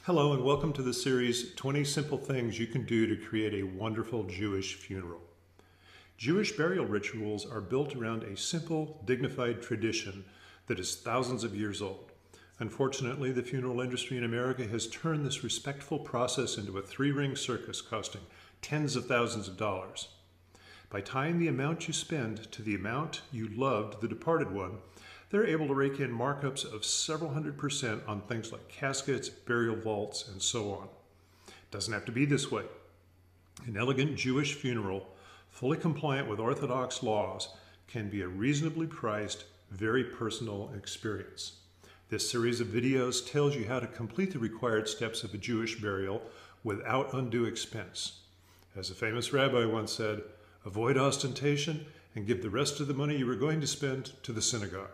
Hello and welcome to the series 20 Simple Things You Can Do to Create a Wonderful Jewish Funeral. Jewish burial rituals are built around a simple, dignified tradition that is thousands of years old. Unfortunately, the funeral industry in America has turned this respectful process into a three-ring circus costing tens of thousands of dollars. By tying the amount you spend to the amount you loved the departed one, they're able to rake in markups of several 100% on things like caskets, burial vaults, and so on. It doesn't have to be this way. An elegant Jewish funeral, fully compliant with Orthodox laws, can be a reasonably priced, very personal experience. This series of videos tells you how to complete the required steps of a Jewish burial without undue expense. As a famous rabbi once said, avoid ostentation and give the rest of the money you were going to spend to the synagogue.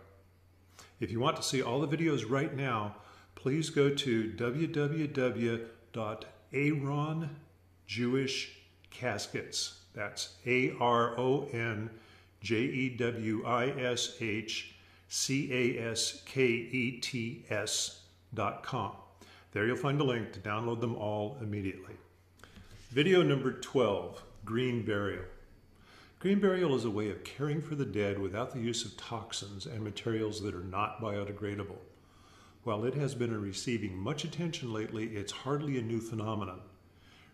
If you want to see all the videos right now, please go to www.aronjewishcaskets. That's ARONJEWISHCASKETS.com. There you'll find a link to download them all immediately. Video number 12, Green Burial. Green burial is a way of caring for the dead without the use of toxins and materials that are not biodegradable. While it has been receiving much attention lately, it's hardly a new phenomenon.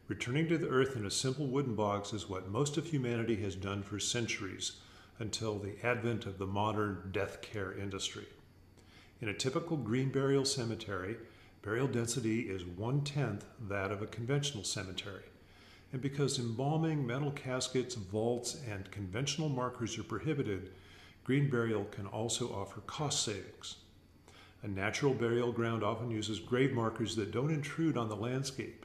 Returning to the earth in a simple wooden box is what most of humanity has done for centuries, until the advent of the modern death care industry. In a typical green burial cemetery, burial density is 1/10 that of a conventional cemetery. And because embalming, metal caskets, vaults, and conventional markers are prohibited, green burial can also offer cost savings. A natural burial ground often uses grave markers that don't intrude on the landscape.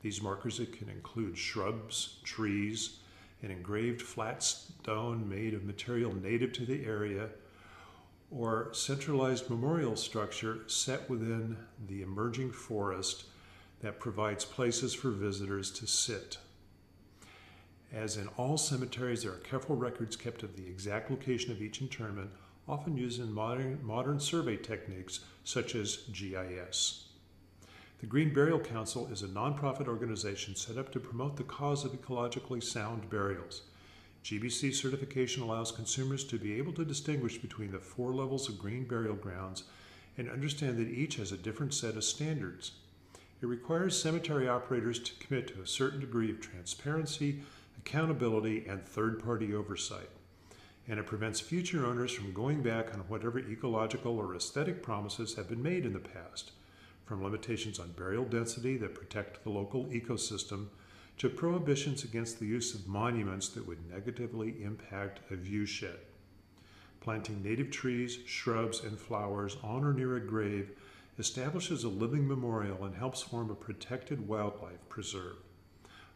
These markers can include shrubs, trees, an engraved flat stone made of material native to the area, or centralized memorial structure set within the emerging forest that provides places for visitors to sit. As in all cemeteries, there are careful records kept of the exact location of each interment, often used in modern survey techniques such as GIS. The Green Burial Council is a nonprofit organization set up to promote the cause of ecologically sound burials. GBC certification allows consumers to be able to distinguish between the 4 levels of green burial grounds and understand that each has a different set of standards. It requires cemetery operators to commit to a certain degree of transparency, accountability, and third-party oversight. And it prevents future owners from going back on whatever ecological or aesthetic promises have been made in the past, from limitations on burial density that protect the local ecosystem to prohibitions against the use of monuments that would negatively impact a viewshed. Planting native trees, shrubs, and flowers on or near a grave establishes a living memorial and helps form a protected wildlife preserve.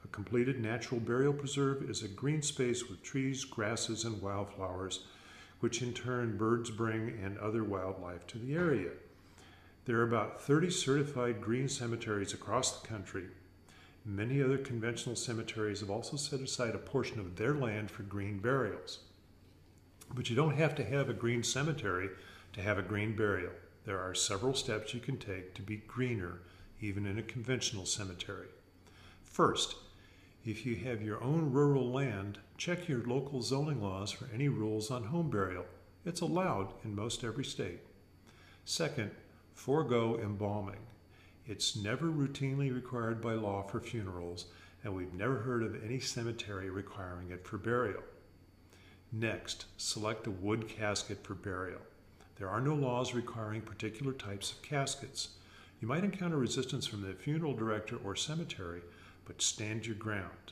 A completed natural burial preserve is a green space with trees, grasses, and wildflowers, which in turn birds bring and other wildlife to the area. There are about 30 certified green cemeteries across the country. Many other conventional cemeteries have also set aside a portion of their land for green burials. But you don't have to have a green cemetery to have a green burial. There are several steps you can take to be greener, even in a conventional cemetery. First, if you have your own rural land, check your local zoning laws for any rules on home burial. It's allowed in most every state. Second, forego embalming. It's never routinely required by law for funerals, and we've never heard of any cemetery requiring it for burial. Next, select a wood casket for burial. There are no laws requiring particular types of caskets. You might encounter resistance from the funeral director or cemetery, but stand your ground.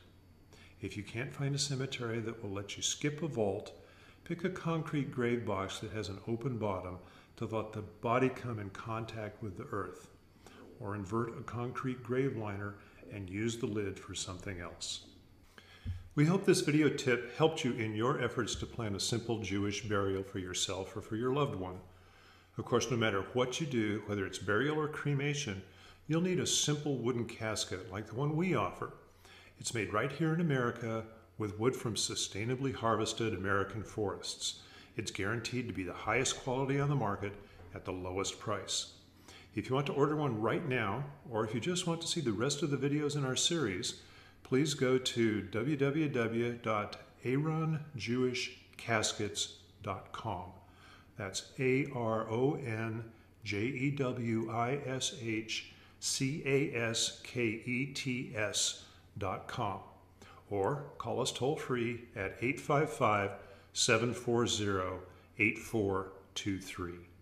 If you can't find a cemetery that will let you skip a vault, pick a concrete grave box that has an open bottom to let the body come in contact with the earth, or invert a concrete grave liner and use the lid for something else. We hope this video tip helped you in your efforts to plan a simple Jewish burial for yourself or for your loved one. Of course, no matter what you do, whether it's burial or cremation, you'll need a simple wooden casket like the one we offer. It's made right here in America with wood from sustainably harvested American forests. It's guaranteed to be the highest quality on the market at the lowest price. If you want to order one right now, or if you just want to see the rest of the videos in our series, please go to www.aronjewishcaskets.com. That's ARONJEWISHCASKETS.com. Or call us toll free at 855-740-8423.